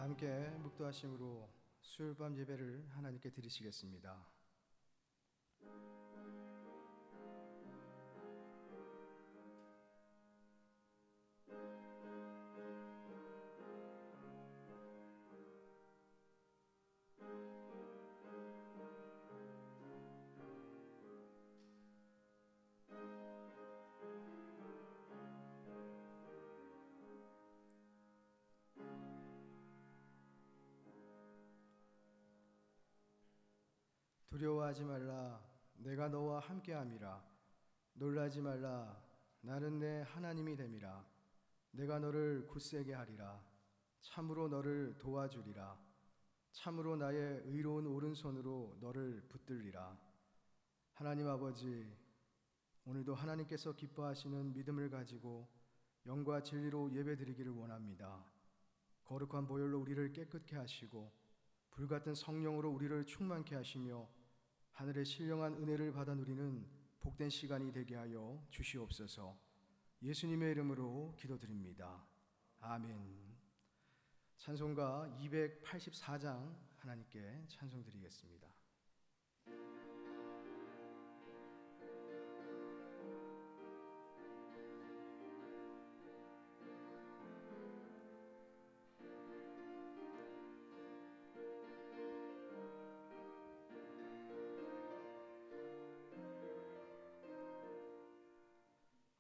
함께 묵도하심으로 수요일밤 예배를 하나님께 드리시겠습니다. 두려워하지 말라, 내가 너와 함께함이라. 놀라지 말라, 나는 내 하나님이 됨이라. 내가 너를 굳세게 하리라. 참으로 너를 도와주리라. 참으로 나의 의로운 오른손으로 너를 붙들리라. 하나님 아버지, 오늘도 하나님께서 기뻐하시는 믿음을 가지고 영과 진리로 예배드리기를 원합니다. 거룩한 보혈로 우리를 깨끗게 하시고 불같은 성령으로 우리를 충만케 하시며 하늘의 신령한 은혜를 받아 누리는 복된 시간이 되게 하여 주시옵소서. 예수님의 이름으로 기도드립니다. 아멘. 찬송가 284장 하나님께 찬송드리겠습니다.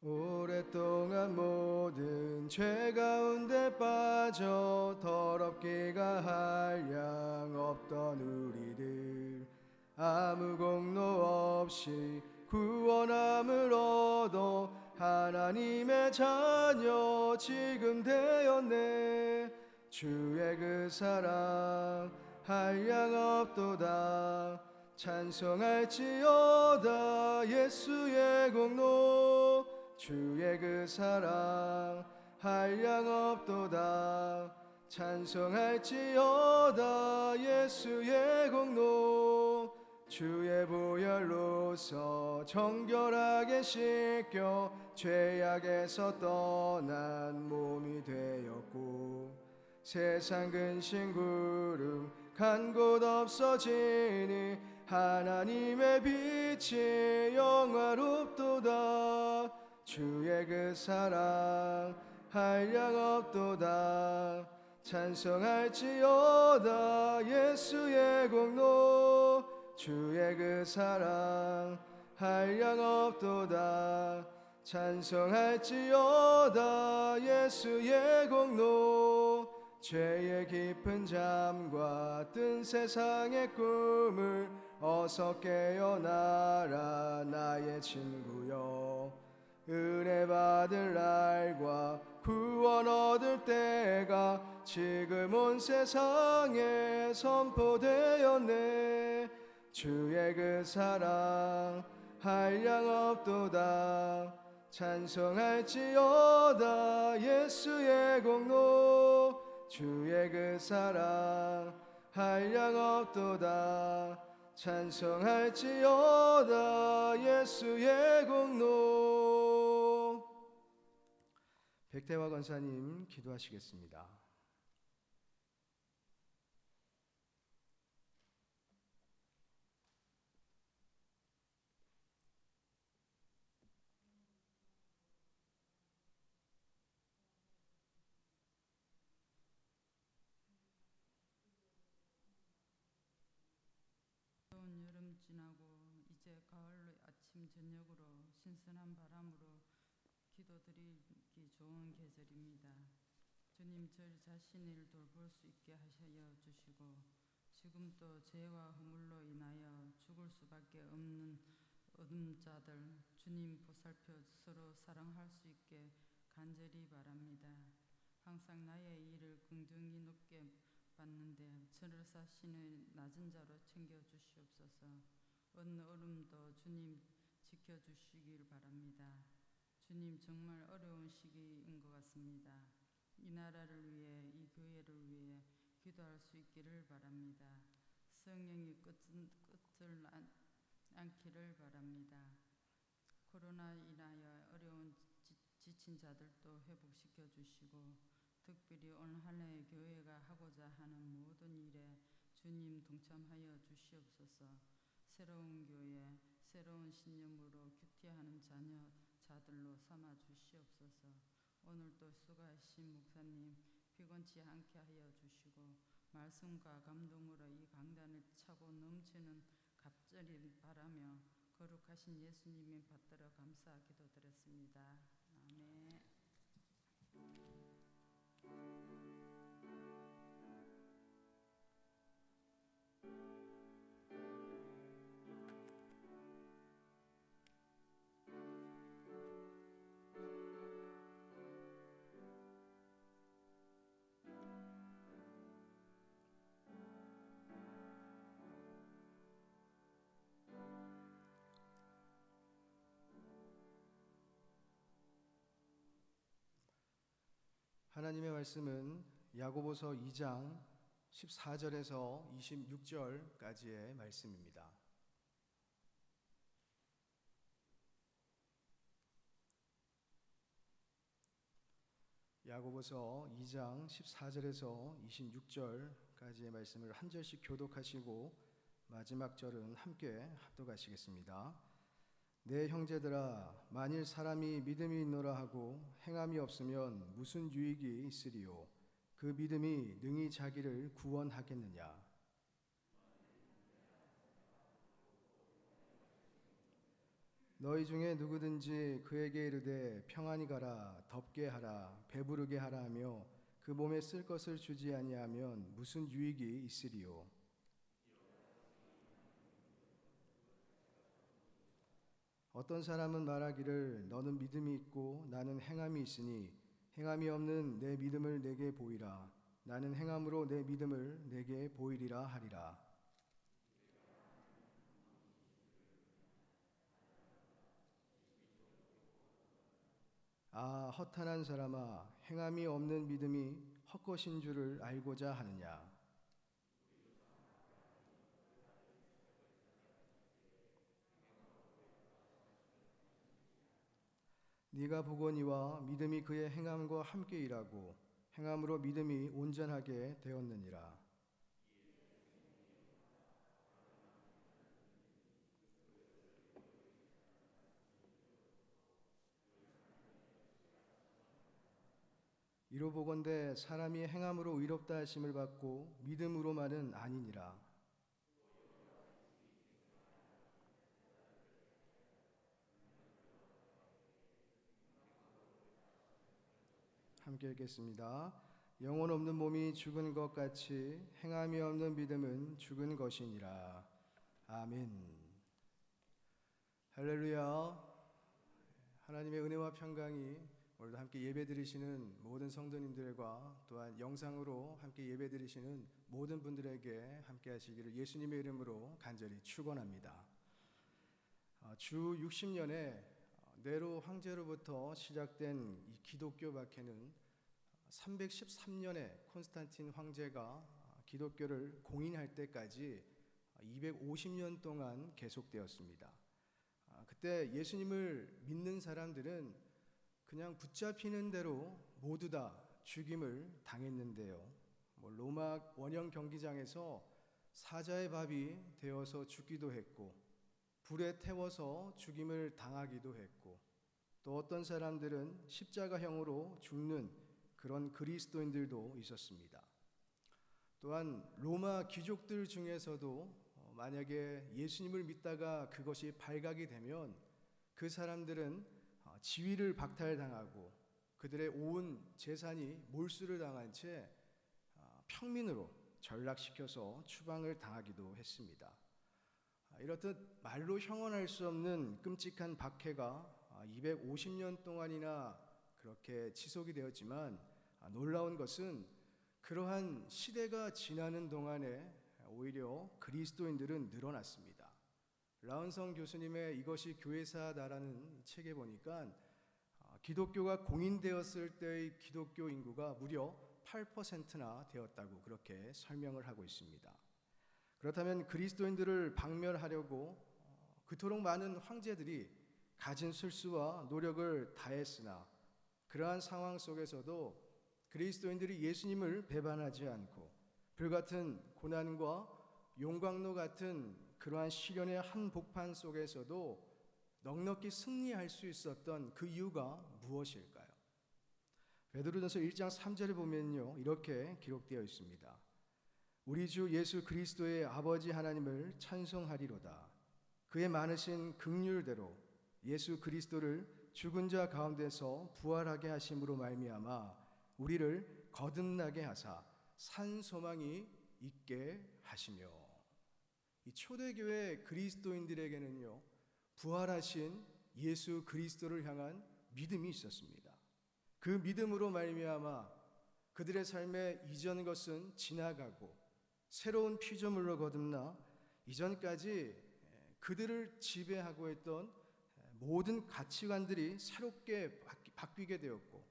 오랫동안 모든 죄 가운데 빠져 더럽기가 한량 없던 우리들 아무 공로 없이 구원함을 얻어 하나님의 자녀 지금 되었네. 주의 그 사랑 한량 없도다. 찬송할지어다 예수의 공로. 주의 그 사랑 한량 없도다. 찬송할지어다 예수의 공로. 주의 보혈로서 정결하게 씻겨 죄악에서 떠난 몸이 되었고 세상 근심 구름 간 곳 없어지니 하나님의 빛이 영화롭도다. 주의 그 사랑 한량 없도다. 찬송할지어다 예수의 공로. 주의 그 사랑 한량 없도다. 찬송할지어다 예수의 공로. 죄의 깊은 잠과 뜬 세상의 꿈을 어서 깨어나라 나의 친구여. 은혜 받을 날과 구원 얻을 때가 지금 온 세상에 선포되었네. 주의 그 사랑 한량 없도다. 찬송할지어다 예수의 공로. 주의 그 사랑 한량 없도다. 찬송할지어다 예수의 공로. 백대화 권사님 기도하시겠습니다. 여름 지나고 이제 가을로 아침 저녁으로 신선한 바람으로 기도드리기 좋은 계절입니다. 주님 저 자신을 돌볼 수 있게 하셔 주시고 지금 또 죄와 허물로 인하여 죽을 수밖에 없는 어둠자들 주님 보살펴 서로 사랑할 수 있게 간절히 바랍니다. 항상 나의 일을 긍정히 높게 받는데 저를 사시는 낮은 자로 챙겨주시옵소서. 어느 어름도 주님 지켜주시길 바랍니다. 주님 정말 어려운 시기인 것 같습니다. 이 나라를 위해 이 교회를 위해 기도할 수 있기를 바랍니다. 성령이 끝을 않기를 바랍니다. 코로나 인하여 어려운 지친 자들도 회복시켜 주시고 특별히 올 한 해 교회가 하고자 하는 모든 일에 주님 동참하여 주시옵소서. 새로운 교회, 새로운 신념으로 큐티하는 자녀자들로 삼아 주시옵소서. 오늘도 수고하신 목사님 피곤치 않게 하여 주시고 말씀과 감동으로 이 강단을 차고 넘치는 갑절이 바라며 거룩하신 예수님의 받들어 감사 기도드렸습니다. 아멘. 하나님의 말씀은 야고보서 2장 14절에서 26절까지의 말씀입니다. 야고보서 2장 14절에서 26절까지의 말씀을 한 절씩 교독하시고 마지막 절은 함께 합독하시겠습니다. 내 형제들아, 만일 사람이 믿음이 있노라 하고 행함이 없으면 무슨 유익이 있으리요? 그 믿음이 능히 자기를 구원하겠느냐? 너희 중에 누구든지 그에게 이르되 평안히 가라, 덥게 하라, 배부르게 하라 하며 그 몸에 쓸 것을 주지 아니하면 무슨 유익이 있으리요? 어떤 사람은 말하기를 너는 믿음이 있고 나는 행함이 있으니 행함이 없는 내 믿음을 내게 보이라. 나는 행함으로 내 믿음을 내게 보이리라 하리라. 아, 허탄한 사람아, 행함이 없는 믿음이 헛것인 줄을 알고자 하느냐? 네가 보거니와 믿음이 그의 행함과 함께 일하고 행함으로 믿음이 온전하게 되었느니라. 이로 보건대 사람이 행함으로 의롭다 하심을 받고 믿음으로만은 아니니라. 함께 읽겠습니다. 영혼 없는 몸이 죽은 것 같이 행함이 없는 믿음은 죽은 것이니라. 아멘. 할렐루야. 하나님의 은혜와 평강이 오늘도 함께 예배드리시는 모든 성도님들과 또한 영상으로 함께 예배드리시는 모든 분들에게 함께 하시기를 예수님의 이름으로 간절히 축원합니다. 주 60년에 네로 황제로부터 시작된 이 기독교 박해는 313년에 콘스탄틴 황제가 기독교를 공인할 때까지 250년 동안 계속되었습니다. 그때 예수님을 믿는 사람들은 그냥 붙잡히는 대로 모두 다 죽임을 당했는데요. 로마 원형 경기장에서 사자의 밥이 되어서 죽기도 했고 불에 태워서 죽임을 당하기도 했고 또 어떤 사람들은 십자가형으로 죽는 그런 그리스도인들도 있었습니다. 또한 로마 귀족들 중에서도 만약에 예수님을 믿다가 그것이 발각이 되면 그 사람들은 지위를 박탈당하고 그들의 온 재산이 몰수를 당한 채 평민으로 전락시켜서 추방을 당하기도 했습니다. 이렇듯 말로 형언할 수 없는 끔찍한 박해가 250년 동안이나 그렇게 지속이 되었지만 놀라운 것은 그러한 시대가 지나는 동안에 오히려 그리스도인들은 늘어났습니다. 라운성 교수님의 이것이 교회사다라는 책에 보니까 기독교가 공인되었을 때의 기독교 인구가 무려 8%나 되었다고 그렇게 설명을 하고 있습니다. 그렇다면 그리스도인들을 박멸하려고 그토록 많은 황제들이 가진 술수와 노력을 다했으나 그러한 상황 속에서도 그리스도인들이 예수님을 배반하지 않고 불같은 고난과 용광로 같은 그러한 시련의 한복판 속에서도 넉넉히 승리할 수 있었던 그 이유가 무엇일까요? 베드로전서 1장 3절에 보면요, 이렇게 기록되어 있습니다. 우리 주 예수 그리스도의 아버지 하나님을 찬송하리로다. 그의 많으신 긍휼대로 예수 그리스도를 죽은 자 가운데서 부활하게 하심으로 말미암아 우리를 거듭나게 하사 산 소망이 있게 하시며. 이 초대교회 그리스도인들에게는요, 부활하신 예수 그리스도를 향한 믿음이 있었습니다. 그 믿음으로 말미암아 그들의 삶의 이전 것은 지나가고 새로운 피조물로 거듭나 이전까지 그들을 지배하고 있던 모든 가치관들이 새롭게 바뀌게 되었고,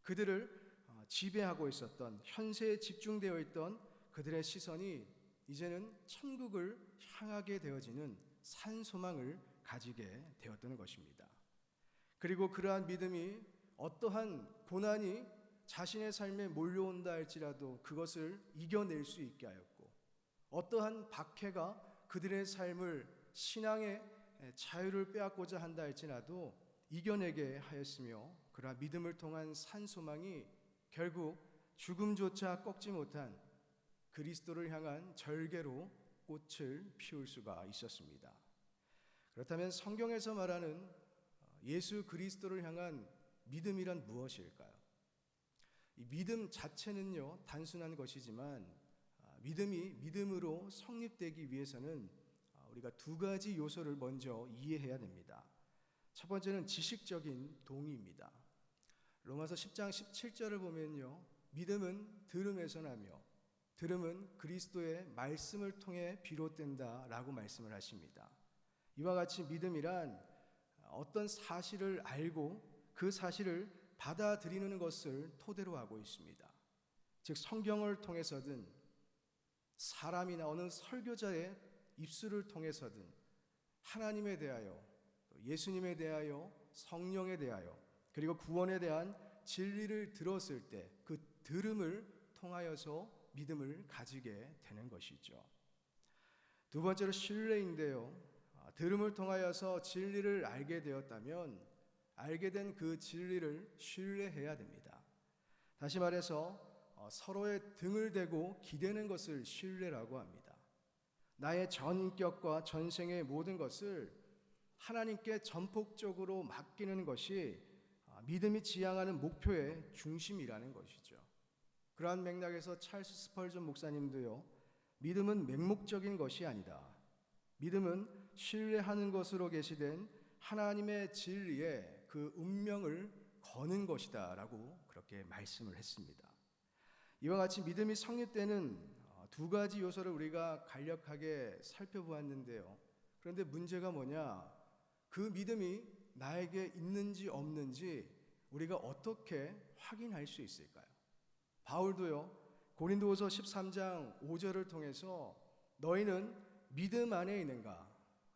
그들을 지배하고 있었던, 현세에 집중되어 있던 그들의 시선이 이제는 천국을 향하게 되어지는 산소망을 가지게 되었던 것입니다. 그리고 그러한 믿음이 어떠한 고난이 자신의 삶에 몰려온다 할지라도 그것을 이겨낼 수 있게 하였고, 어떠한 박해가 그들의 삶을 신앙의 자유를 빼앗고자 한다 할지라도 이겨내게 하였으며, 그러한 믿음을 통한 산소망이 결국 죽음조차 꺾지 못한 그리스도를 향한 절개로 꽃을 피울 수가 있었습니다. 그렇다면 성경에서 말하는 예수 그리스도를 향한 믿음이란 무엇일까요? 이 믿음 자체는요, 단순한 것이지만 믿음이 믿음으로 성립되기 위해서는 우리가 두 가지 요소를 먼저 이해해야 됩니다. 첫 번째는 지식적인 동의입니다. 로마서 10장 17절을 보면요, 믿음은 들음에서 나며 들음은 그리스도의 말씀을 통해 비롯된다 라고 말씀을 하십니다. 이와 같이 믿음이란 어떤 사실을 알고 그 사실을 받아들이는 것을 토대로 하고 있습니다. 즉 성경을 통해서든 사람이나 어느 설교자의 입술을 통해서든 하나님에 대하여, 예수님에 대하여, 성령에 대하여, 그리고 구원에 대한 진리를 들었을 때 그 들음을 통하여서 믿음을 가지게 되는 것이죠. 두 번째로 신뢰인데요, 들음을 통하여서 진리를 알게 되었다면 알게 된 그 진리를 신뢰해야 됩니다. 다시 말해서 서로의 등을 대고 기대는 것을 신뢰라고 합니다. 나의 전인격과 전생의 모든 것을 하나님께 전폭적으로 맡기는 것이 믿음이 지향하는 목표의 중심이라는 것이죠. 그러한 맥락에서 찰스 스펄전 목사님도요, 믿음은 맹목적인 것이 아니다. 믿음은 신뢰하는 것으로 계시된 하나님의 진리에 그 운명을 거는 것이다 라고 그렇게 말씀을 했습니다. 이와 같이 믿음이 성립되는 두 가지 요소를 우리가 간략하게 살펴보았는데요. 그런데 문제가 뭐냐? 그 믿음이 나에게 있는지 없는지 우리가 어떻게 확인할 수 있을까요? 바울도요, 고린도후서 13장 5절을 통해서 너희는 믿음 안에 있는가?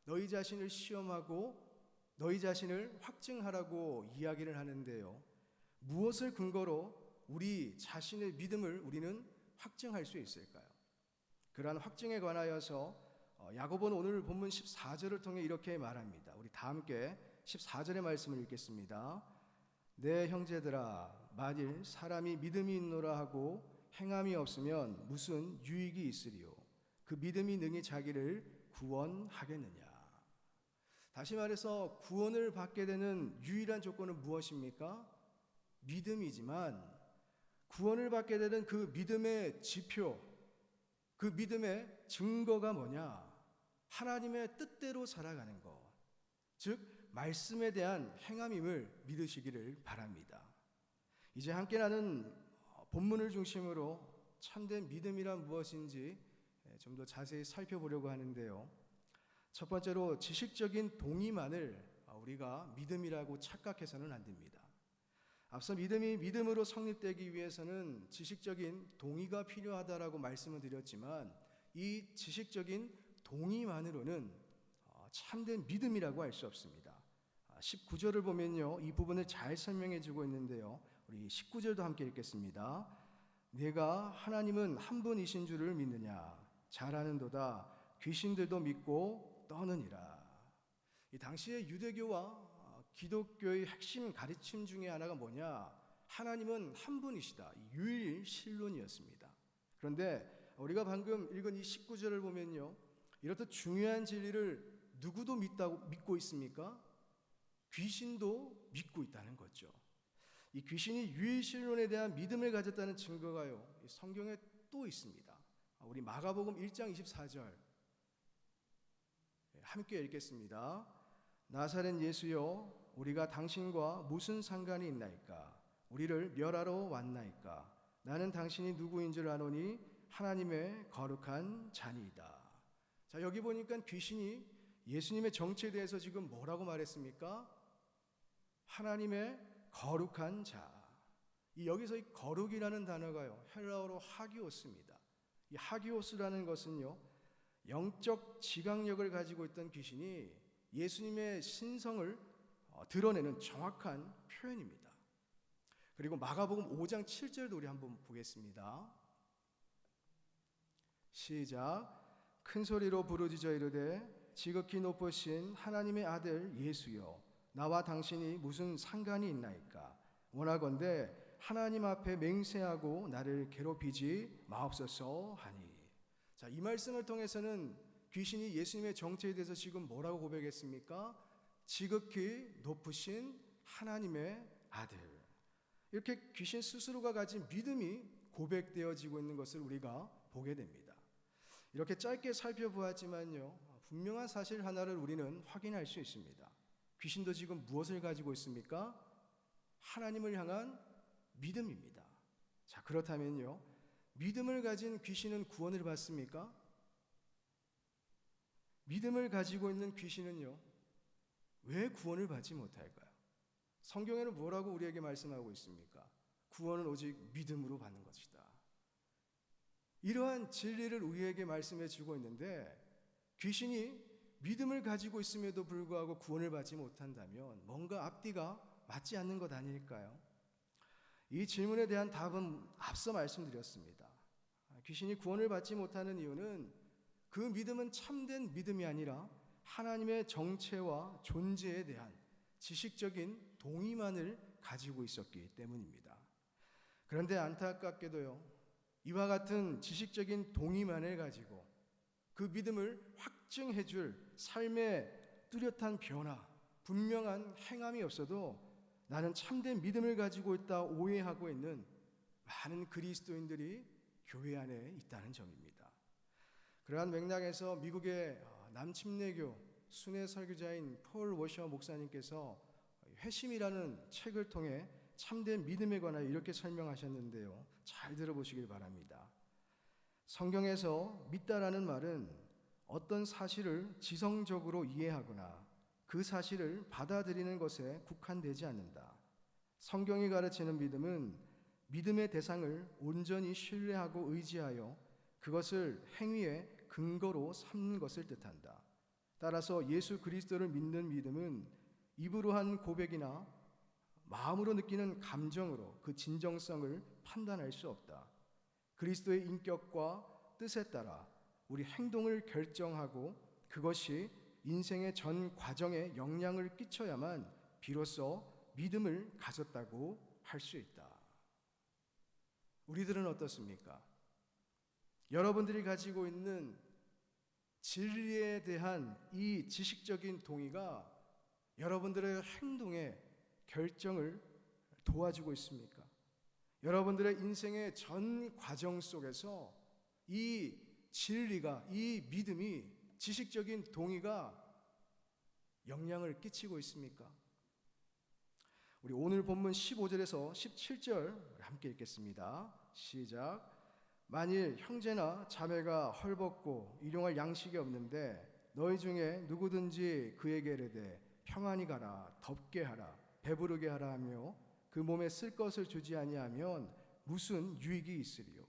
너희 자신을 시험하고 너희 자신을 확증하라고 이야기를 하는데요. 무엇을 근거로 우리 자신의 믿음을 우리는 확증할 수 있을까요? 그러한 확증에 관하여서 야고보는 오늘 본문 14절을 통해 이렇게 말합니다. 우리 다 함께 14절의 말씀을 읽겠습니다. 내 형제들아, 만일 사람이 믿음이 있노라 하고 행함이 없으면 무슨 유익이 있으리요? 그 믿음이 능히 자기를 구원하겠느냐? 다시 말해서 구원을 받게 되는 유일한 조건은 무엇입니까? 믿음이지만 구원을 받게 되는 그 믿음의 지표, 그 믿음의 증거가 뭐냐? 하나님의 뜻대로 살아가는 것, 즉 말씀에 대한 행함임을 믿으시기를 바랍니다. 이제 함께 나눈 본문을 중심으로 참된 믿음이란 무엇인지 좀 더 자세히 살펴보려고 하는데요. 첫 번째로 지식적인 동의만을 우리가 믿음이라고 착각해서는 안 됩니다. 앞서 믿음이 믿음으로 성립되기 위해서는 지식적인 동의가 필요하다라고 말씀을 드렸지만 이 지식적인 동의만으로는 참된 믿음이라고 할 수 없습니다. 19절을 보면요, 이 부분을 잘 설명해 주고 있는데요. 우리 19절도 함께 읽겠습니다. 내가 하나님은 한 분이신 줄을 믿느냐? 잘하는도다. 귀신들도 믿고 떠느니라. 이 당시의 유대교와 기독교의 핵심 가르침 중에 하나가 뭐냐? 하나님은 한 분이시다. 유일 신론이었습니다. 그런데 우리가 방금 읽은 이 19절을 보면요, 이렇듯 중요한 진리를 누구도 믿고 있습니까? 귀신도 믿고 있다는 거죠. 이 귀신이 유일 신론에 대한 믿음을 가졌다는 증거가요, 성경에 또 있습니다. 우리 마가복음 1장 24절 함께 읽겠습니다. 나사렛 예수여, 우리가 당신과 무슨 상관이 있나이까? 우리를 멸하러 왔나이까? 나는 당신이 누구인 줄 아노니 하나님의 거룩한 자니이다. 자, 여기 보니까 귀신이 예수님의 정체에 대해서 지금 뭐라고 말했습니까? 하나님의 거룩한 자. 여기서 이 거룩이라는 단어가요, 헬라어로 하기오스입니다. 이 하기오스라는 것은요, 영적 지각력을 가지고 있던 귀신이 예수님의 신성을 드러내는 정확한 표현입니다. 그리고 마가복음 5장 7절도 우리 한번 보겠습니다. 시작. 큰 소리로 부르짖어 이르되 지극히 높으신 하나님의 아들 예수여, 나와 당신이 무슨 상관이 있나이까? 원하건대 하나님 앞에 맹세하고 나를 괴롭히지 마옵소서 하니. 자, 이 말씀을 통해서는 귀신이 예수님의 정체에 대해서 지금 뭐라고 고백했습니까? 지극히 높으신 하나님의 아들. 이렇게 귀신 스스로가 가진 믿음이 고백되어지고 있는 것을 우리가 보게 됩니다. 이렇게 짧게 살펴보았지만요, 분명한 사실 하나를 우리는 확인할 수 있습니다. 귀신도 지금 무엇을 가지고 있습니까? 하나님을 향한 믿음입니다. 자, 그렇다면요, 믿음을 가진 귀신은 구원을 받습니까? 믿음을 가지고 있는 귀신은요, 왜 구원을 받지 못할까요? 성경에는 뭐라고 우리에게 말씀하고 있습니까? 구원은 오직 믿음으로 받는 것이다. 이러한 진리를 우리에게 말씀해 주고 있는데, 귀신이 믿음을 가지고 있음에도 불구하고 구원을 받지 못한다면 뭔가 앞뒤가 맞지 않는 것 아닐까요? 이 질문에 대한 답은 앞서 말씀드렸습니다. 귀신이 구원을 받지 못하는 이유는 그 믿음은 참된 믿음이 아니라 하나님의 정체와 존재에 대한 지식적인 동의만을 가지고 있었기 때문입니다. 그런데 안타깝게도요, 이와 같은 지식적인 동의만을 가지고 그 믿음을 확증해 줄 삶의 뚜렷한 변화, 분명한 행함이 없어도 나는 참된 믿음을 가지고 있다 오해하고 있는 많은 그리스도인들이 교회 안에 있다는 점입니다. 그러한 맥락에서 미국의 남침례교 순회 설교자인 폴 워셔 목사님께서 회심이라는 책을 통해 참된 믿음에 관하여 이렇게 설명하셨는데요, 잘 들어보시길 바랍니다. 성경에서 믿다라는 말은 어떤 사실을 지성적으로 이해하거나 그 사실을 받아들이는 것에 국한되지 않는다. 성경이 가르치는 믿음은 믿음의 대상을 온전히 신뢰하고 의지하여 그것을 행위의 근거로 삼는 것을 뜻한다. 따라서 예수 그리스도를 믿는 믿음은 입으로 한 고백이나 마음으로 느끼는 감정으로 그 진정성을 판단할 수 없다. 그리스도의 인격과 뜻에 따라 우리 행동을 결정하고 그것이 인생의 전 과정에 영향을 끼쳐야만 비로소 믿음을 가졌다고 할 수 있다. 우리들은 어떻습니까? 여러분들이 가지고 있는 진리에 대한 이 지식적인 동의가 여러분들의 행동의 결정을 도와주고 있습니까? 여러분들의 인생의 전 과정 속에서 이 진리가, 이 믿음이, 지식적인 동의가 영향을 끼치고 있습니까? 우리 오늘 본문 15절에서 17절 함께 읽겠습니다. 시작. 만일 형제나 자매가 헐벗고 일용할 양식이 없는데 너희 중에 누구든지 그에게 이르되 평안히 가라, 덥게 하라, 배부르게 하라 하며 그 몸에 쓸 것을 주지 아니하면 무슨 유익이 있으리요?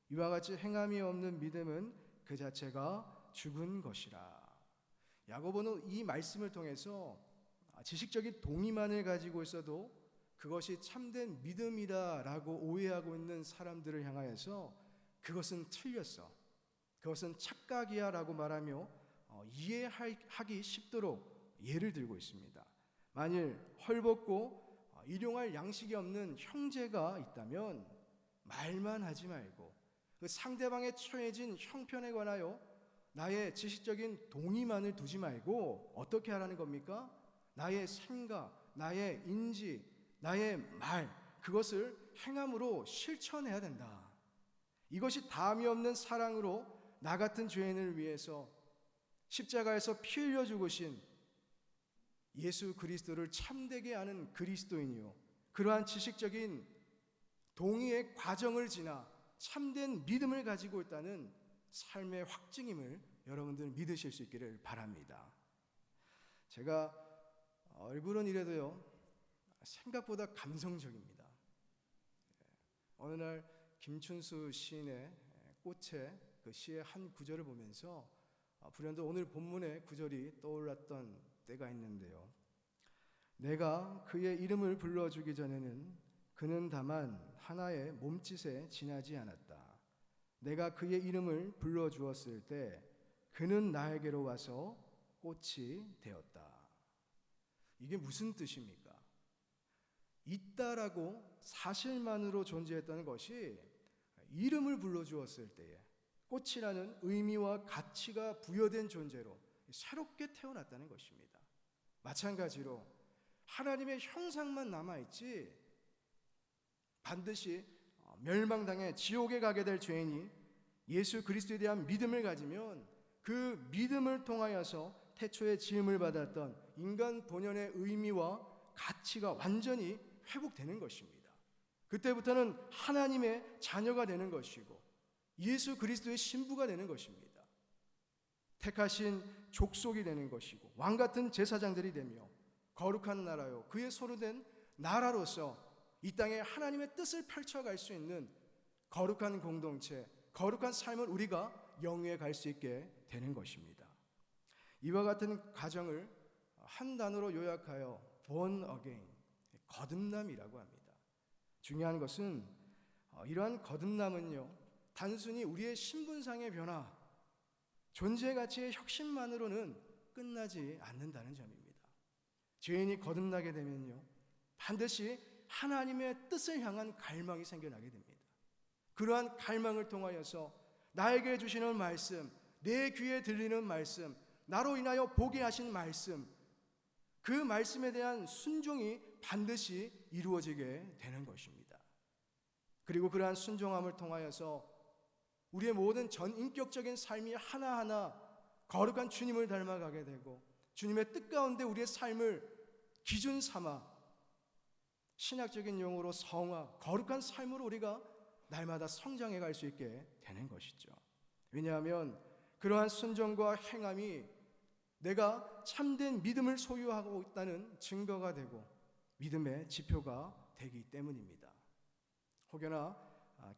이와 같이 행함이 없는 믿음은 그 자체가 죽은 것이라. 야고보는 이 말씀을 통해서 지식적인 동의만을 가지고 있어도 그것이 참된 믿음이다라고 오해하고 있는 사람들을 향하여서 그것은 틀렸어, 그것은 착각이야라고 말하며 이해하기 쉽도록 예를 들고 있습니다. 만일 헐벗고 일용할 양식이 없는 형제가 있다면 말만 하지 말고 그 상대방에 처해진 형편에 관하여 나의 지식적인 동의만을 두지 말고 어떻게 하라는 겁니까? 나의 생각, 나의 인지, 나의 말, 그것을 행함으로 실천해야 된다. 이것이 담이 없는 사랑으로 나 같은 죄인을 위해서 십자가에서 피 흘려 죽으신 예수 그리스도를 참되게 아는 그리스도인이요, 그러한 지식적인 동의의 과정을 지나 참된 믿음을 가지고 있다는 삶의 확증임을 여러분들 믿으실 수 있기를 바랍니다. 제가 얼굴은 이래도요 생각보다 감성적입니다. 어느 날 김춘수 시인의 꽃의 그 시의 한 구절을 보면서 불현듯 오늘 본문의 구절이 떠올랐던 때가 있는데요. 내가 그의 이름을 불러주기 전에는 그는 다만 하나의 몸짓에 지나지 않았다. 내가 그의 이름을 불러주었을 때 그는 나에게로 와서 꽃이 되었다. 이게 무슨 뜻입니까? 있다라고 사실만으로 존재했다는 것이 이름을 불러주었을 때에 꽃이라는 의미와 가치가 부여된 존재로 새롭게 태어났다는 것입니다. 마찬가지로 하나님의 형상만 남아있지 반드시 멸망당해 지옥에 가게 될 죄인이 예수 그리스도에 대한 믿음을 가지면 그 믿음을 통하여서 태초에 지음을 받았던 인간 본연의 의미와 가치가 완전히 회복되는 것입니다. 그때부터는 하나님의 자녀가 되는 것이고 예수 그리스도의 신부가 되는 것입니다. 택하신 족속이 되는 것이고 왕같은 제사장들이 되며 거룩한 나라요 그의 소유된 나라로서 이 땅에 하나님의 뜻을 펼쳐갈 수 있는 거룩한 공동체, 거룩한 삶을 우리가 영위해 갈 수 있게 되는 것입니다. 이와 같은 과정을 한 단어로 요약하여 born again, 거듭남이라고 합니다. 중요한 것은 이러한 거듭남은요 단순히 우리의 신분상의 변화, 존재 가치의 혁신만으로는 끝나지 않는다는 점입니다. 죄인이 거듭나게 되면요 반드시 하나님의 뜻을 향한 갈망이 생겨나게 됩니다. 그러한 갈망을 통하여서 나에게 주시는 말씀, 내 귀에 들리는 말씀, 나로 인하여 보게 하신 말씀, 그 말씀에 대한 순종이 반드시 이루어지게 되는 것입니다. 그리고 그러한 순종함을 통하여서 우리의 모든 전인격적인 삶이 하나하나 거룩한 주님을 닮아가게 되고 주님의 뜻 가운데 우리의 삶을 기준 삼아 신학적인 용어로 성화, 거룩한 삶으로 우리가 날마다 성장해 갈 수 있게 되는 것이죠. 왜냐하면 그러한 순종과 행함이 내가 참된 믿음을 소유하고 있다는 증거가 되고 믿음의 지표가 되기 때문입니다. 혹여나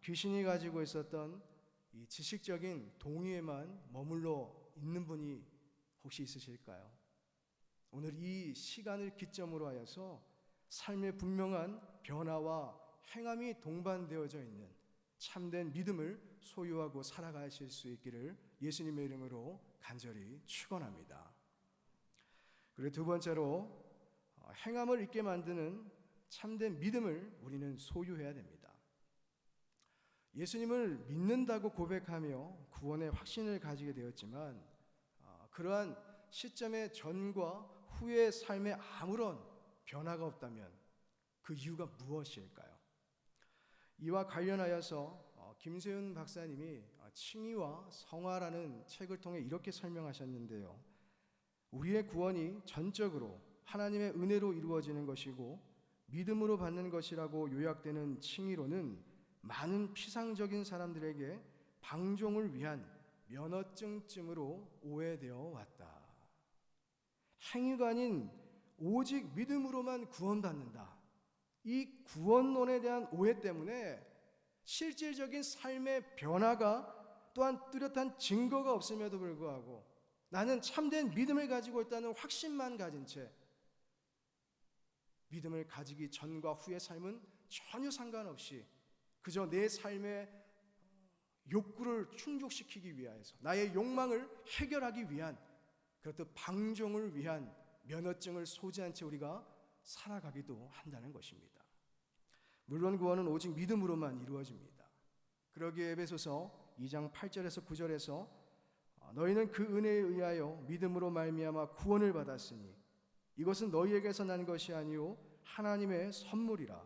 귀신이 가지고 있었던 이 지식적인 동의에만 머물러 있는 분이 혹시 있으실까요? 오늘 이 시간을 기점으로 하여서 삶의 분명한 변화와 행함이 동반되어져 있는 참된 믿음을 소유하고 살아가실 수 있기를 예수님의 이름으로 간절히 축원합니다. 그리고 두 번째로 행함을 있게 만드는 참된 믿음을 우리는 소유해야 됩니다. 예수님을 믿는다고 고백하며 구원의 확신을 가지게 되었지만 그러한 시점의 전과 후의 삶에 아무런 변화가 없다면 그 이유가 무엇일까요? 이와 관련하여서 김세윤 박사님이 칭의와 성화라는 책을 통해 이렇게 설명하셨는데요. 우리의 구원이 전적으로 하나님의 은혜로 이루어지는 것이고 믿음으로 받는 것이라고 요약되는 칭의로는 많은 피상적인 사람들에게 방종을 위한 면허증쯤으로 오해되어 왔다. 행위가 아닌 오직 믿음으로만 구원받는다. 이 구원론에 대한 오해 때문에 실질적인 삶의 변화가 또한 뚜렷한 증거가 없음에도 불구하고 나는 참된 믿음을 가지고 있다는 확신만 가진 채 믿음을 가지기 전과 후의 삶은 전혀 상관없이 그저 내 삶의 욕구를 충족시키기 위하여서 나의 욕망을 해결하기 위한 그렇듯 방종을 위한 면허증을 소지한 채 우리가 살아가기도 한다는 것입니다. 물론 구원은 오직 믿음으로만 이루어집니다. 그러기에 에베소서 2장 8절에서 9절에서 너희는 그 은혜에 의하여 믿음으로 말미암아 구원을 받았으니 이것은 너희에게서 난 것이 아니요 하나님의 선물이라.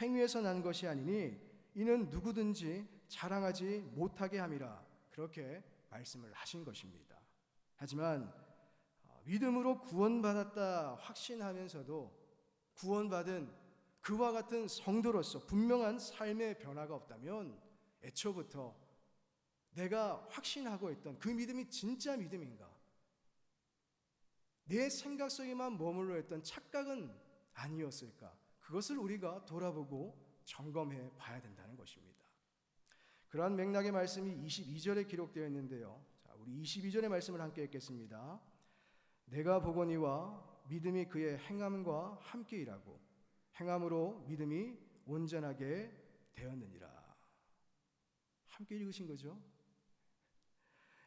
행위에서 난 것이 아니니 이는 누구든지 자랑하지 못하게 함이라. 그렇게 말씀을 하신 것입니다. 하지만 믿음으로 구원받았다 확신하면서도 구원받은 그와 같은 성도로서 분명한 삶의 변화가 없다면 애초부터 내가 확신하고 있던 그 믿음이 진짜 믿음인가? 내 생각 속에만 머물러 있던 착각은 아니었을까? 그것을 우리가 돌아보고 점검해 봐야 된다는 것입니다. 그러한 맥락의 말씀이 22절에 기록되어 있는데요. 자, 우리 22절의 말씀을 함께 읽겠습니다. 내가 보거니와 믿음이 그의 행함과 함께 일하고 행함으로 믿음이 온전하게 되었느니라. 함께 읽으신 거죠?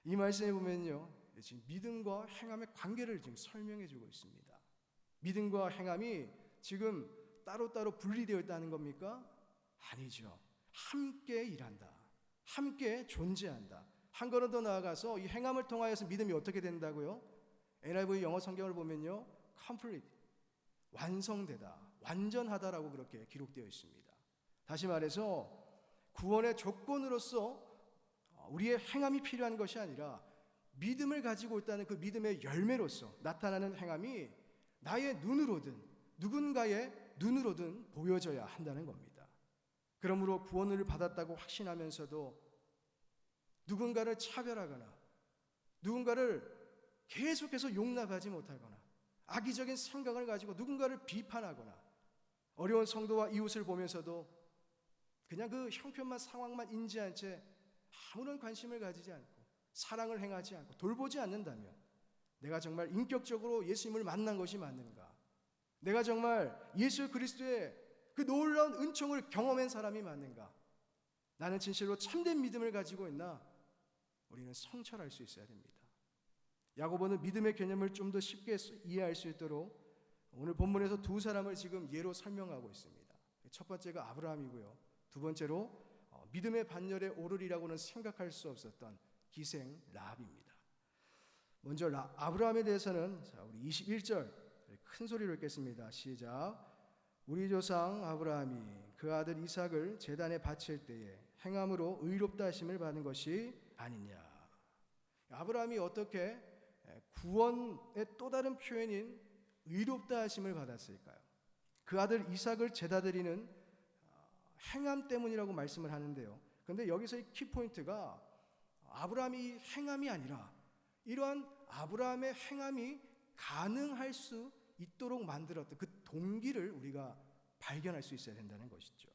이 말씀에 보면요, 지금 믿음과 행함의 관계를 지금 설명해 주고 있습니다. 믿음과 행함이 지금 따로따로 분리되어 있다는 겁니까? 아니죠. 함께 일한다. 함께 존재한다. 한 걸음 더 나아가서 이 행함을 통하여서 믿음이 어떻게 된다고요? NIV 영어 성경을 보면요, complete, 완성되다, 완전하다라고 그렇게 기록되어 있습니다. 다시 말해서 구원의 조건으로서 우리의 행함이 필요한 것이 아니라 믿음을 가지고 있다는 그 믿음의 열매로서 나타나는 행함이 나의 눈으로든 누군가의 눈으로든 보여져야 한다는 겁니다. 그러므로 구원을 받았다고 확신하면서도 누군가를 차별하거나 누군가를 계속해서 용납하지 못하거나 악의적인 생각을 가지고 누군가를 비판하거나 어려운 성도와 이웃을 보면서도 그냥 그 형편만 상황만 인지한 채 아무런 관심을 가지지 않고 사랑을 행하지 않고 돌보지 않는다면 내가 정말 인격적으로 예수님을 만난 것이 맞는가? 내가 정말 예수 그리스도의 그 놀라운 은총을 경험한 사람이 맞는가? 나는 진실로 참된 믿음을 가지고 있나? 우리는 성찰할 수 있어야 됩니다. 야고보는 믿음의 개념을 좀 더 쉽게 이해할 수 있도록 오늘 본문에서 두 사람을 지금 예로 설명하고 있습니다. 첫 번째가 아브라함이고요. 두 번째로 믿음의 반열에 오르리라고는 생각할 수 없었던 기생 라합입니다. 먼저 아브라함에 대해서는 우리 21절 큰 소리로 읽겠습니다. 시작. 우리 조상 아브라함이 그 아들 이삭을 제단에 바칠 때에 행함으로 의롭다 하심을 받은 것이 아니냐. 아브라함이 어떻게 구원의 또 다른 표현인 의롭다 하심을 받았을까요? 그 아들 이삭을 제다 드리는 행함 때문이라고 말씀을 하는데요. 그런데 여기서의 키포인트가 아브라함이 행함이 아니라 이러한 아브라함의 행함이 가능할 수 있도록 만들었던 그 동기를 우리가 발견할 수 있어야 된다는 것이죠.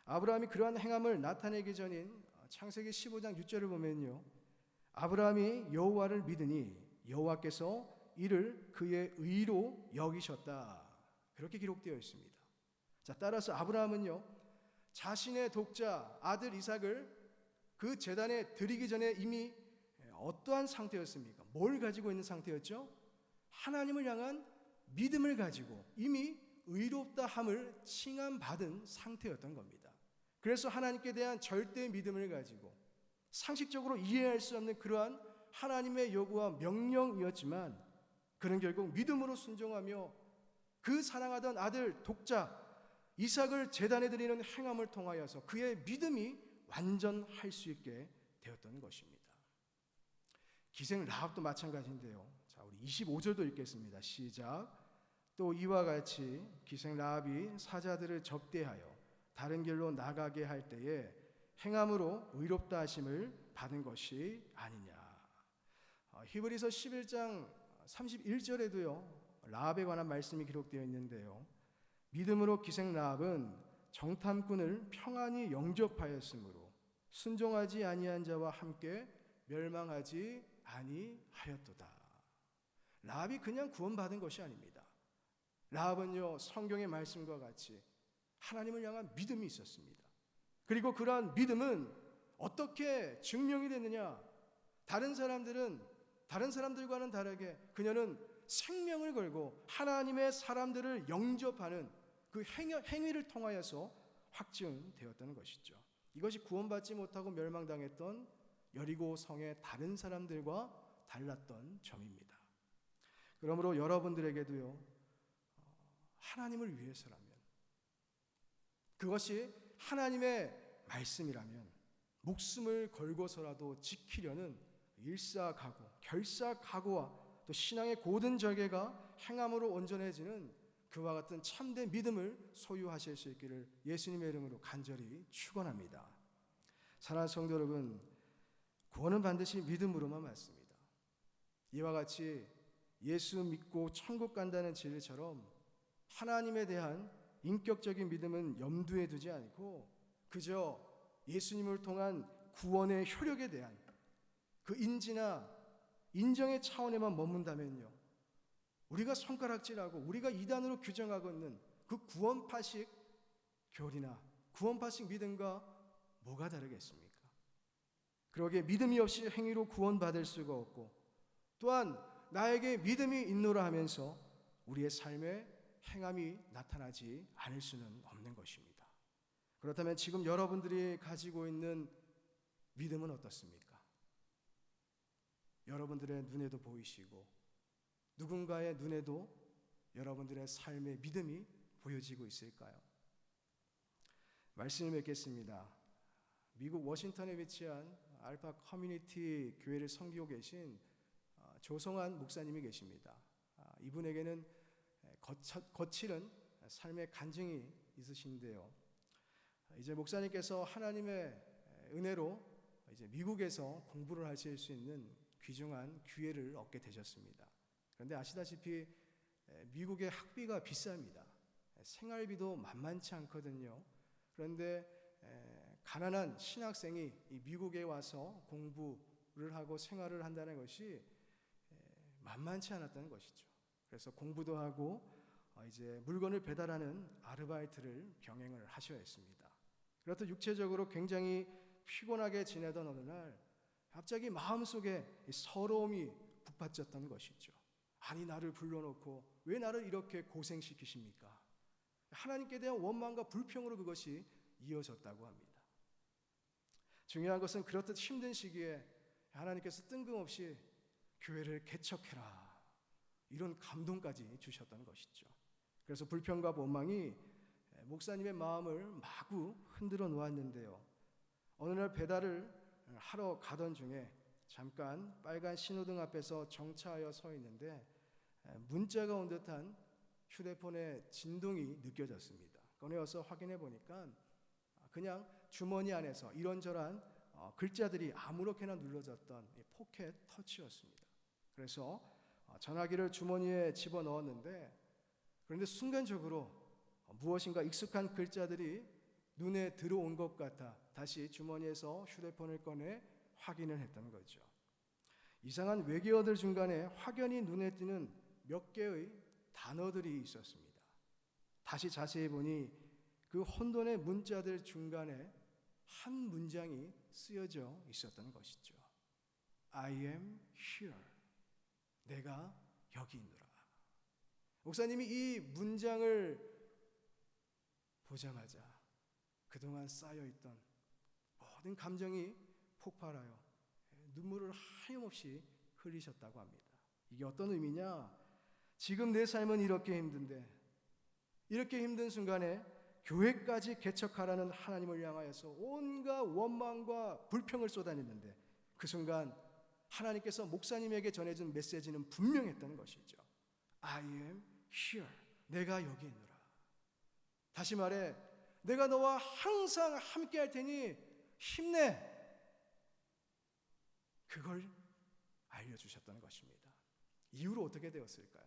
아브라함이 그러한 행함을 나타내기 전인 창세기 15장 6절을 보면요, 아브라함이 여호와를 믿으니 여호와께서 이를 그의 의로 여기셨다. 그렇게 기록되어 있습니다. 자, 따라서 아브라함은요, 자신의 독자 아들 이삭을 그 제단에 드리기 전에 이미 어떠한 상태였습니까? 뭘 가지고 있는 상태였죠? 하나님을 향한 믿음을 가지고 이미 의롭다함을 칭함받은 상태였던 겁니다. 그래서 하나님께 대한 절대 믿음을 가지고 상식적으로 이해할 수 없는 그러한 하나님의 요구와 명령이었지만 그는 결국 믿음으로 순종하며 그 사랑하던 아들 독자 이삭을 제단에 드리는 행함을 통하여서 그의 믿음이 완전할 수 있게 되었던 것입니다. 기생 라합도 마찬가지인데요. 자, 우리 25절도 읽겠습니다. 시작. 또 이와 같이 기생 라합이 사자들을 접대하여 다른 길로 나가게 할 때에 행함으로 의롭다 하심을 받은 것이 아니냐. 히브리서 11장 31절에도요 라합에 관한 말씀이 기록되어 있는데요, 믿음으로 기생 라합은 정탐꾼을 평안히 영접하였으므로 순종하지 아니한 자와 함께 멸망하지 아니하였도다. 라합이 그냥 구원받은 것이 아닙니다. 라합은요, 성경의 말씀과 같이 하나님을 향한 믿음이 있었습니다. 그리고 그러한 믿음은 어떻게 증명이 됐느냐? 다른 사람들과는 다르게 그녀는 생명을 걸고 하나님의 사람들을 영접하는 그 행위를 통하여서 확증되었다는 것이죠. 이것이 구원받지 못하고 멸망당했던 여리고 성의 다른 사람들과 달랐던 점입니다. 그러므로 여러분들에게도요, 하나님을 위해서라면, 그것이 하나님의 말씀이라면 목숨을 걸고서라도 지키려는 일사각오, 결사각오와 또 신앙의 고든 절개가 행함으로 온전해지는 그와 같은 참된 믿음을 소유하실 수 있기를 예수님의 이름으로 간절히 축원합니다. 사랑하는 성도 여러분, 구원은 반드시 믿음으로만 받습니다. 이와 같이 예수 믿고 천국 간다는 진리처럼 하나님에 대한 인격적인 믿음은 염두에 두지 않고 그저 예수님을 통한 구원의 효력에 대한 그 인지나 인정의 차원에만 머문다면요, 우리가 손가락질하고 우리가 이단으로 규정하고 있는 그 구원파식 교리나 구원파식 믿음과 뭐가 다르겠습니까? 그러기에 믿음이 없이 행위로 구원받을 수가 없고, 또한 나에게 믿음이 있노라 하면서 우리의 삶에 행함이 나타나지 않을 수는 없는 것입니다. 그렇다면 지금 여러분들이 가지고 있는 믿음은 어떻습니까? 여러분들의 눈에도 보이시고 누군가의 눈에도 여러분들의 삶의 믿음이 보여지고 있을까요? 말씀을 맺겠습니다. 미국 워싱턴에 위치한 알파 커뮤니티 교회를 섬기고 계신 조성환 목사님이 계십니다. 이분에게는 거칠은 삶의 간증이 있으신데요, 이제 목사님께서 하나님의 은혜로 이제 미국에서 공부를 하실 수 있는 귀중한 기회를 얻게 되셨습니다. 그런데 아시다시피 미국의 학비가 비쌉니다. 생활비도 만만치 않거든요. 그런데 가난한 신학생이 이 미국에 와서 공부를 하고 생활을 한다는 것이 만만치 않았다는 것이죠. 그래서 공부도 하고 이제 물건을 배달하는 아르바이트를 병행을 하셔야 했습니다. 그렇듯 육체적으로 굉장히 피곤하게 지내던 어느 날 갑자기 마음속에 서러움이 북받쳤던 것이죠. 아니, 나를 불러놓고 왜 나를 이렇게 고생시키십니까? 하나님께 대한 원망과 불평으로 그것이 이어졌다고 합니다. 중요한 것은 그렇듯 힘든 시기에 하나님께서 뜬금없이 교회를 개척해라, 이런 감동까지 주셨던 것이죠. 그래서 불평과 원망이 목사님의 마음을 마구 흔들어 놓았는데요, 어느 날 배달을 하러 가던 중에 잠깐 빨간 신호등 앞에서 정차하여 서 있는데 문자가 온 듯한 휴대폰의 진동이 느껴졌습니다. 꺼내어서 확인해 보니까 그냥 주머니 안에서 이런저런 글자들이 아무렇게나 눌러졌던 포켓 터치였습니다. 그래서 전화기를 주머니에 집어넣었는데, 그런데 순간적으로 무엇인가 익숙한 글자들이 눈에 들어온 것 같아 다시 주머니에서 휴대폰을 꺼내 확인을 했던 거죠. 이상한 외계어들 중간에 확연히 눈에 띄는 몇 개의 단어들이 있었습니다. 다시 자세히 보니 그 혼돈의 문자들 중간에 한 문장이 쓰여져 있었던 것이죠. I am here. 내가 여기 있노라. 목사님이 이 문장을 보자마자 그동안 쌓여있던 모든 감정이 폭발하여 눈물을 하염없이 흘리셨다고 합니다. 이게 어떤 의미냐? 지금 내 삶은 이렇게 힘든데, 이렇게 힘든 순간에 교회까지 개척하라는 하나님을 향하여서 온갖 원망과 불평을 쏟아냈는데, 그 순간 하나님께서 목사님에게 전해준 메시지는 분명했다는 것이죠. I am here. 내가 여기 있노라. 다시 말해, 내가 너와 항상 함께 할 테니 힘내. 그걸 알려주셨다는 것입니다. 이후로 어떻게 되었을까요?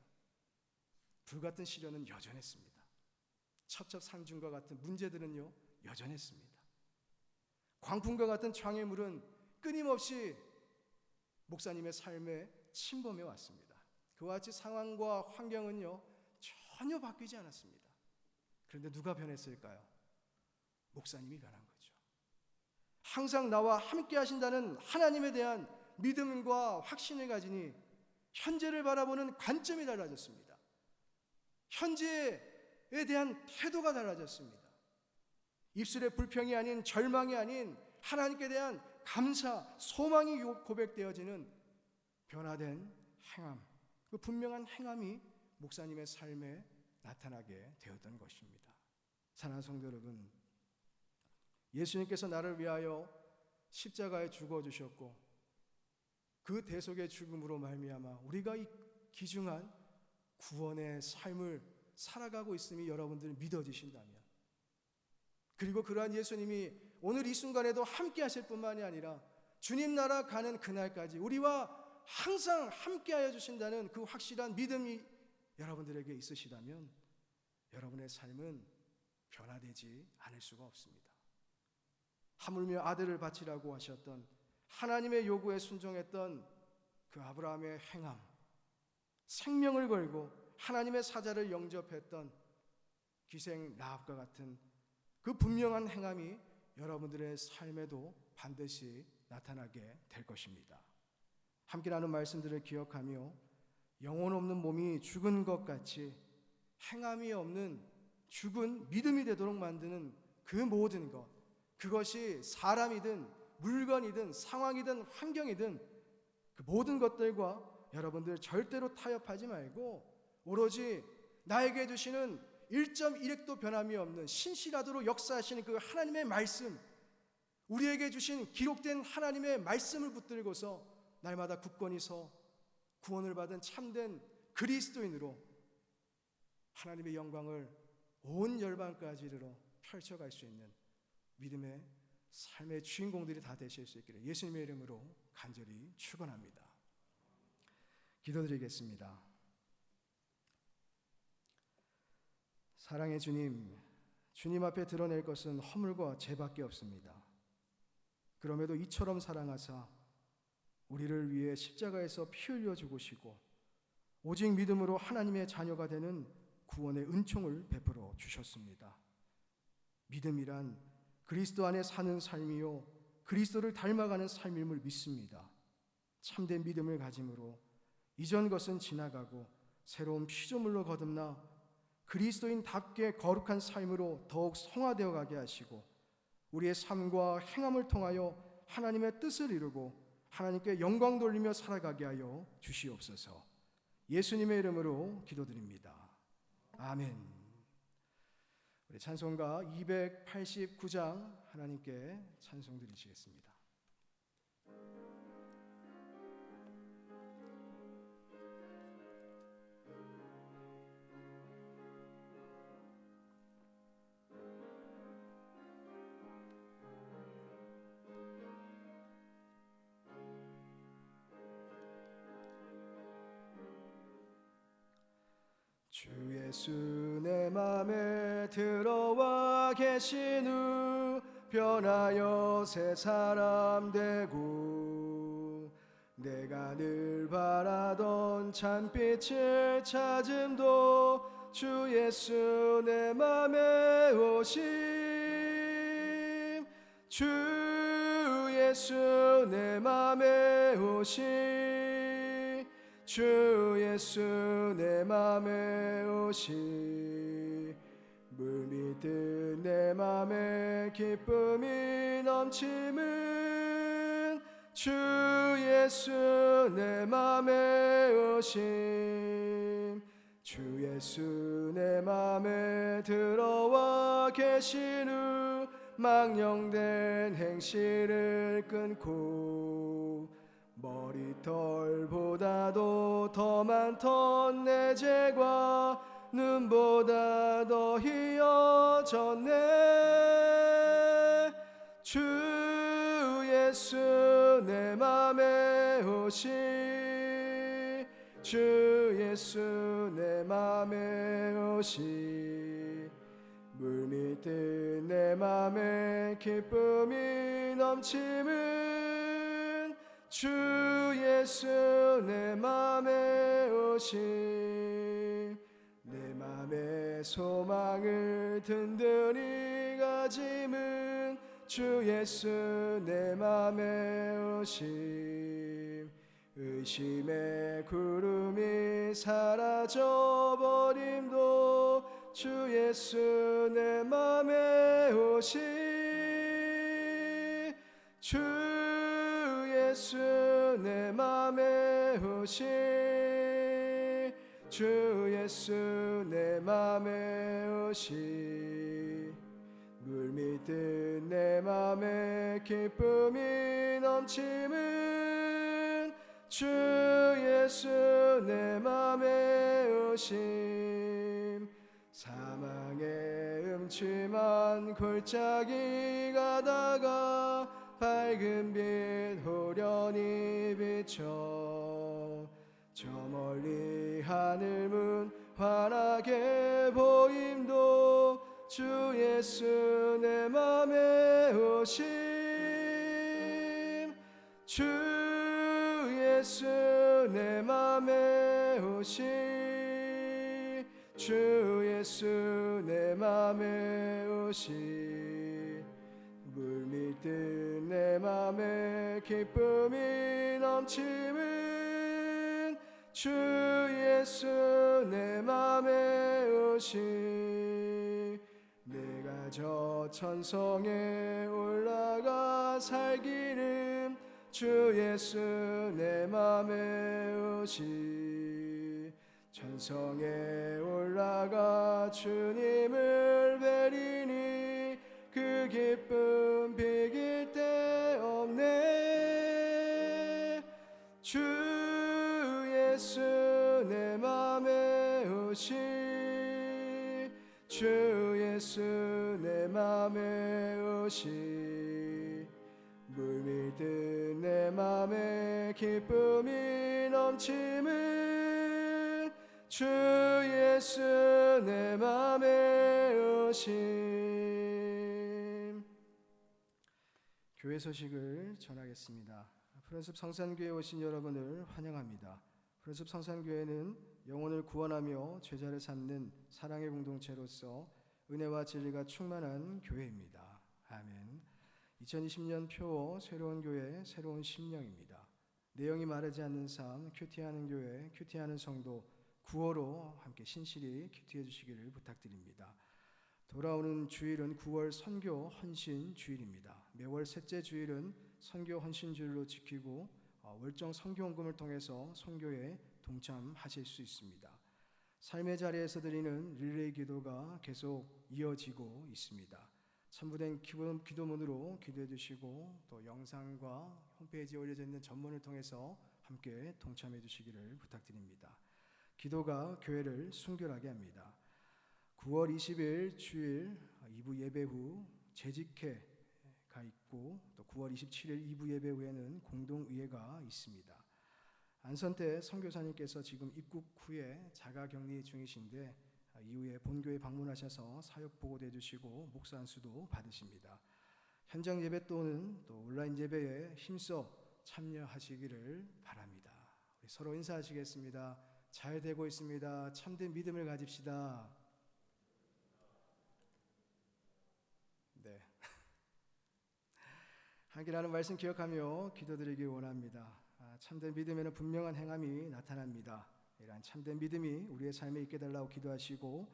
불같은 시련은 여전했습니다. 첩첩산중과 같은 문제들은요, 여전했습니다. 광풍과 같은 장애물은 끊임없이 목사님의 삶에 침범해 왔습니다. 그와 같이 상황과 환경은요, 전혀 바뀌지 않았습니다. 그런데 누가 변했을까요? 목사님이 변한 거죠. 항상 나와 함께 하신다는 하나님에 대한 믿음과 확신을 가지니 현재를 바라보는 관점이 달라졌습니다. 현재에 대한 태도가 달라졌습니다. 입술의 불평이 아닌, 절망이 아닌 하나님께 대한 감사, 소망이 고백되어지는 변화된 행함, 그 분명한 행함이 목사님의 삶에 나타나게 되었던 것입니다. 사랑하는 성도 여러분, 예수님께서 나를 위하여 십자가에 죽어주셨고 그 대속의 죽음으로 말미암아 우리가 이 귀중한 구원의 삶을 살아가고 있음이 여러분들 믿어지신다면, 그리고 그러한 예수님이 오늘 이 순간에도 함께 하실 뿐만이 아니라 주님 나라 가는 그날까지 우리와 항상 함께 하여 주신다는 그 확실한 믿음이 여러분들에게 있으시다면 여러분의 삶은 변화되지 않을 수가 없습니다. 하물며 아들을 바치라고 하셨던 하나님의 요구에 순종했던 그 아브라함의 행함, 생명을 걸고 하나님의 사자를 영접했던 기생 라합과 같은 그 분명한 행함이 여러분들의 삶에도 반드시 나타나게 될 것입니다. 함께 나눈 말씀들을 기억하며 영혼 없는 몸이 죽은 것 같이 행함이 없는 죽은 믿음이 되도록 만드는 그 모든 것, 그것이 사람이든 물건이든 상황이든 환경이든 그 모든 것들과 여러분들 절대로 타협하지 말고 오로지 나에게 주시는 1.1핵도 변함이 없는 신실하도록 역사하시는 그 하나님의 말씀, 우리에게 주신 기록된 하나님의 말씀을 붙들고서 날마다 굳건히 서 구원을 받은 참된 그리스도인으로 하나님의 영광을 온 열방까지 이르러 펼쳐갈 수 있는 믿음의 삶의 주인공들이 다 되실 수 있기를 예수님의 이름으로 간절히 축원합니다. 기도드리겠습니다. 사랑의 주님, 주님 앞에 드러낼 것은 허물과 죄밖에 없습니다. 그럼에도 이처럼 사랑하사 우리를 위해 십자가에서 피 흘려 죽으시고 오직 믿음으로 하나님의 자녀가 되는 구원의 은총을 베풀어 주셨습니다. 믿음이란 그리스도 안에 사는 삶이요 그리스도를 닮아가는 삶임을 믿습니다. 참된 믿음을 가짐으로 이전 것은 지나가고 새로운 피조물로 거듭나 그리스도인답게 거룩한 삶으로 더욱 성화되어 가게 하시고 우리의 삶과 행함을 통하여 하나님의 뜻을 이루고 하나님께 영광 돌리며 살아가게 하여 주시옵소서. 예수님의 이름으로 기도드립니다. 아멘. 우리 찬송가 289장 하나님께 찬송 드리시겠습니다. 주 예수 내 맘에 들어와 계신 후 변하여 새 사람 되고 내가 늘 바라던 찬빛을 찾음도 주 예수 내 맘에 오심 주 예수 내 맘에 오심 주 예수 내 맘에 오시 물밀듯 내 맘에 기쁨이 넘침은 주 예수 내 맘에 오심 주 예수 내 맘에 들어와 계신 후 망령된 행실을 끊고 머리털보다도 더 많던 내 죄가 눈보다 더 희어졌네 주 예수 내 맘에 오시 주 예수 내 맘에 오시 물밀듯 내 맘에 기쁨이 넘침은 주 예수 내 맘에 오심 내 맘에 내 소망을 든든히 가짐은 주 예수 내 맘에 오심. 의심의 구름이 사라져버림도 주 예수 내 맘에 오심. 주 예수 내 맘에 오심. 주 예수 내 맘에 오심. 물밀듯 내 맘에 기쁨이 넘침은 주 예수 내 맘에 오심. 사망의 음침한 골짜기 가다가 밝은 빛 호련히 비춰 저 멀리 하늘문 환하게 보임도 주 예수 내 맘에 오심. 주 예수 내 맘에 오심. 주 예수 내 맘에 오심. 물밀듯 내 맘에 기쁨이 넘침은 주 예수 내 맘에 오심. 내가 저 천성에 올라가 살기는 주 예수 내 맘에 오심. 천성에 올라가 주님을 뵈리니 그 기쁨 비길 데 없네. 주 예수 내 맘에 오심. 주 예수 내 맘에 오심. 물밀듯 내 맘에 기쁨이 넘침은 주 예수 내 맘에 오심. 교회 소식을 전하겠습니다. 푸른숲 성산교회에 오신 여러분을 환영합니다. 푸른숲 성산교회는 영혼을 구원하며 제자를 삼는 사랑의 공동체로서 은혜와 진리가 충만한 교회입니다. 아멘. 2020년 표어 새로운 교회 새로운 심령입니다. 내용이 마르지 않는 삶 큐티하는 교회 큐티하는 성도 9월호 함께 신실히 큐티해 주시기를 부탁드립니다. 돌아오는 주일은 9월 선교 헌신 주일입니다. 매월 셋째 주일은 선교 헌신 주일로 지키고 월정 선교헌금을 통해서 선교에 동참하실 수 있습니다. 삶의 자리에서 드리는 릴레이 기도가 계속 이어지고 있습니다. 첨부된 기도문으로 기도해 주시고 또 영상과 홈페이지에 올려져 있는 전문을 통해서 함께 동참해 주시기를 부탁드립니다. 기도가 교회를 순결하게 합니다. 9월 20일 주일 2부 예배 후 재직회가 있고 또 9월 27일 2부 예배 후에는 공동의회가 있습니다. 안선태 선교사님께서 지금 입국 후에 자가격리 중이신데 이후에 본교에 방문하셔서 사역 보고도 해주시고 목사 안수도 받으십니다. 현장 예배 또는 또 온라인 예배에 힘써 참여하시기를 바랍니다. 우리 서로 인사하시겠습니다. 잘 되고 있습니다. 참된 믿음을 가집시다. 네. 함께라는 말씀 기억하며 기도드리기 원합니다. 참된 믿음에는 분명한 행함이 나타납니다. 이러한 참된 믿음이 우리의 삶에 있게 달라고 기도하시고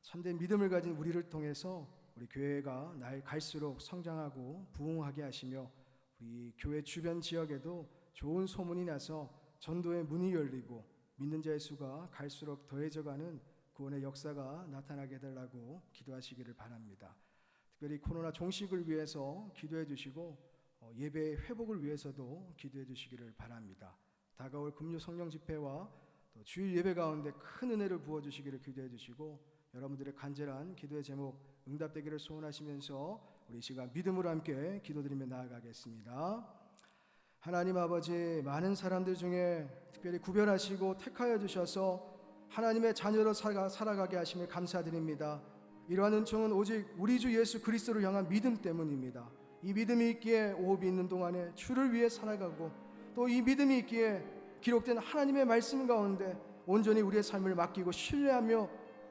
참된 믿음을 가진 우리를 통해서 우리 교회가 날 갈수록 성장하고 부흥하게 하시며 우리 교회 주변 지역에도 좋은 소문이 나서 전도의 문이 열리고 믿는 자의 수가 갈수록 더해져가는 구원의 역사가 나타나게 해달라고 기도하시기를 바랍니다. 특별히 코로나 종식을 위해서 기도해 주시고 예배의 회복을 위해서도 기도해 주시기를 바랍니다. 다가올 금요 성령 집회와 또 주일 예배 가운데 큰 은혜를 부어주시기를 기도해 주시고 여러분들의 간절한 기도의 제목 응답되기를 소원하시면서 우리 시간 믿음으로 함께 기도드리며 나아가겠습니다. 하나님 아버지, 많은 사람들 중에 특별히 구별하시고 택하여 주셔서 하나님의 자녀로 살아가게 하심을 감사드립니다. 이러한 은총은 오직 우리 주 예수 그리스도를 향한 믿음 때문입니다. 이 믿음이 있기에 오업이 있는 동안에 주를 위해 살아가고 또 이 믿음이 있기에 기록된 하나님의 말씀 가운데 온전히 우리의 삶을 맡기고 신뢰하며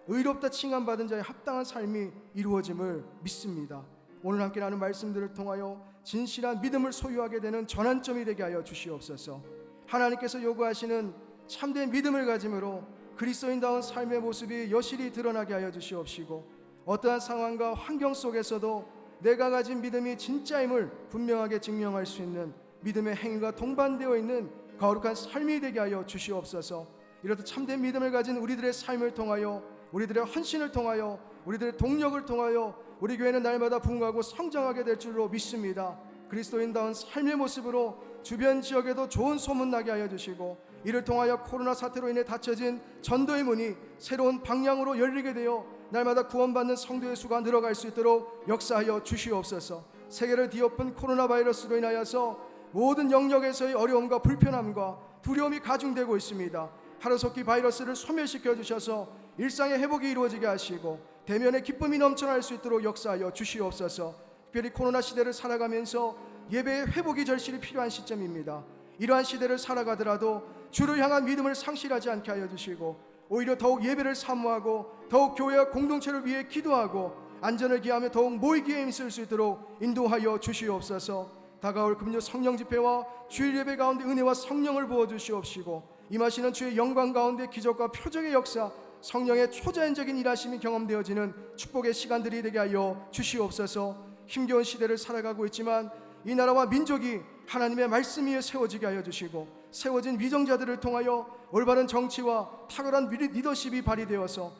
의롭다 칭함받은 자의 합당한 삶이 이루어짐을 믿습니다. 오늘 함께 나눈 말씀들을 통하여 진실한 믿음을 소유하게 되는 전환점이 되게 하여 주시옵소서. 하나님께서 요구하시는 참된 믿음을 가짐으로 그리스도인다운 삶의 모습이 여실히 드러나게 하여 주시옵시고, 어떠한 상황과 환경 속에서도 내가 가진 믿음이 진짜임을 분명하게 증명할 수 있는 믿음의 행위가 동반되어 있는 거룩한 삶이 되게 하여 주시옵소서. 이렇듯 참된 믿음을 가진 우리들의 삶을 통하여, 우리들의 헌신을 통하여, 우리들의 동력을 통하여 우리 교회는 날마다 부흥하고 성장하게 될 줄로 믿습니다. 그리스도인다운 삶의 모습으로 주변 지역에도 좋은 소문나게 하여 주시고, 이를 통하여 코로나 사태로 인해 닫혀진 전도의 문이 새로운 방향으로 열리게 되어 날마다 구원받는 성도의 수가 늘어갈 수 있도록 역사하여 주시옵소서. 세계를 뒤엎은 코로나 바이러스로 인하여서 모든 영역에서의 어려움과 불편함과 두려움이 가중되고 있습니다. 하루속히 바이러스를 소멸시켜 주셔서 일상의 회복이 이루어지게 하시고 대면의 기쁨이 넘쳐날 수 있도록 역사하여 주시옵소서. 특별히 코로나 시대를 살아가면서 예배의 회복이 절실히 필요한 시점입니다. 이러한 시대를 살아가더라도 주를 향한 믿음을 상실하지 않게 하여 주시고, 오히려 더욱 예배를 사모하고 더욱 교회와 공동체를 위해 기도하고 안전을 기하며 더욱 모이기에 힘쓸 수 있도록 인도하여 주시옵소서. 다가올 금요 성령 집회와 주일 예배 가운데 은혜와 성령을 부어 주시옵시고, 임하시는 주의 영광 가운데 기적과 표적의 역사, 성령의 초자연적인 일하심이 경험되어지는 축복의 시간들이 되게 하여 주시옵소서. 힘겨운 시대를 살아가고 있지만 이 나라와 민족이 하나님의 말씀 위에 세워지게 하여 주시고, 세워진 위정자들을 통하여 올바른 정치와 탁월한 리더십이 발휘되어서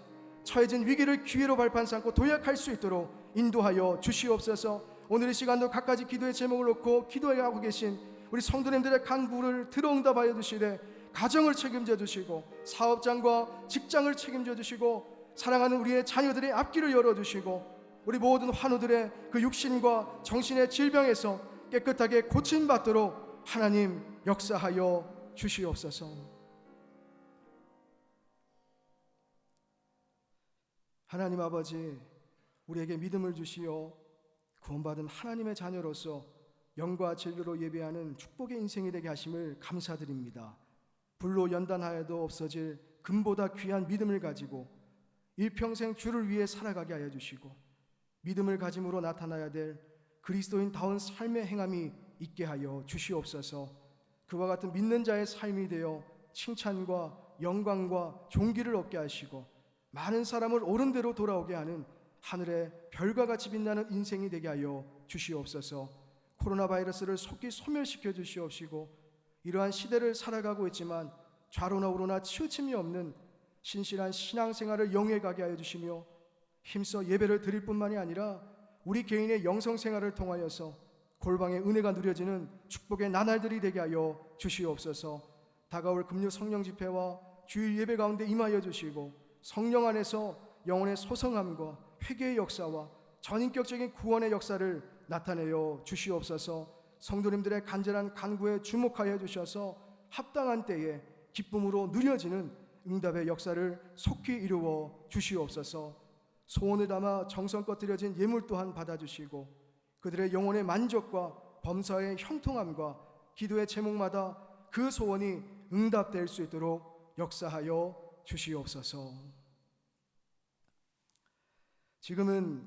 처해진 위기를 기회로 발판 삼고 도약할 수 있도록 인도하여 주시옵소서. 오늘 이 시간도 각가지 기도의 제목을 놓고 기도하고 계신 우리 성도님들의 간구를 들어응답하여 주시되, 가정을 책임져 주시고 사업장과 직장을 책임져 주시고 사랑하는 우리의 자녀들의 앞길을 열어주시고, 우리 모든 환우들의 그 육신과 정신의 질병에서 깨끗하게 고침받도록 하나님 역사하여 주시옵소서. 하나님 아버지, 우리에게 믿음을 주시어 구원받은 하나님의 자녀로서 영과 진리로 예배하는 축복의 인생이 되게 하심을 감사드립니다. 불로 연단하여도 없어질 금보다 귀한 믿음을 가지고 일평생 주를 위해 살아가게 하여 주시고, 믿음을 가짐으로 나타나야 될 그리스도인다운 삶의 행함이 있게 하여 주시옵소서. 그와 같은 믿는 자의 삶이 되어 칭찬과 영광과 존귀를 얻게 하시고 많은 사람을 옳은 대로 돌아오게 하는 하늘의 별과 같이 빛나는 인생이 되게 하여 주시옵소서. 코로나 바이러스를 속히 소멸시켜 주시옵시고, 이러한 시대를 살아가고 있지만 좌로나 우로나 치우침이 없는 신실한 신앙생활을 영위해가게 하여 주시며, 힘써 예배를 드릴 뿐만이 아니라 우리 개인의 영성생활을 통하여서 골방의 은혜가 누려지는 축복의 나날들이 되게 하여 주시옵소서. 다가올 금요 성령 집회와 주일 예배 가운데 임하여 주시고, 성령 안에서 영혼의 소성함과 회개의 역사와 전인격적인 구원의 역사를 나타내어 주시옵소서. 성도님들의 간절한 간구에 주목하여 주셔서 합당한 때에 기쁨으로 누려지는 응답의 역사를 속히 이루어 주시옵소서. 소원을 담아 정성껏 드려진 예물 또한 받아주시고, 그들의 영혼의 만족과 범사의 형통함과 기도의 제목마다 그 소원이 응답될 수 있도록 역사하여 주시옵소서. 지금은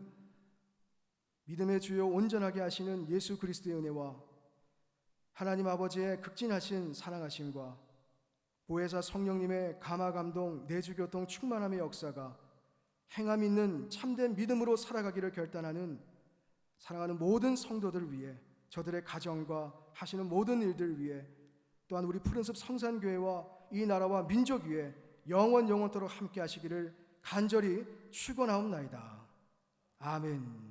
믿음의 주요 온전하게 하시는 예수 그리스도의 은혜와 하나님 아버지의 극진하신 사랑하심과 보혜사 성령님의 감화 감동 내주교통 충만함의 역사가 행함 있는 참된 믿음으로 살아가기를 결단하는 사랑하는 모든 성도들 위해, 저들의 가정과 하시는 모든 일들 위해, 또한 우리 푸른숲 성산교회와 이 나라와 민족 위에 영원토록 함께 하시기를 간절히 축원하옵나이다. 아멘.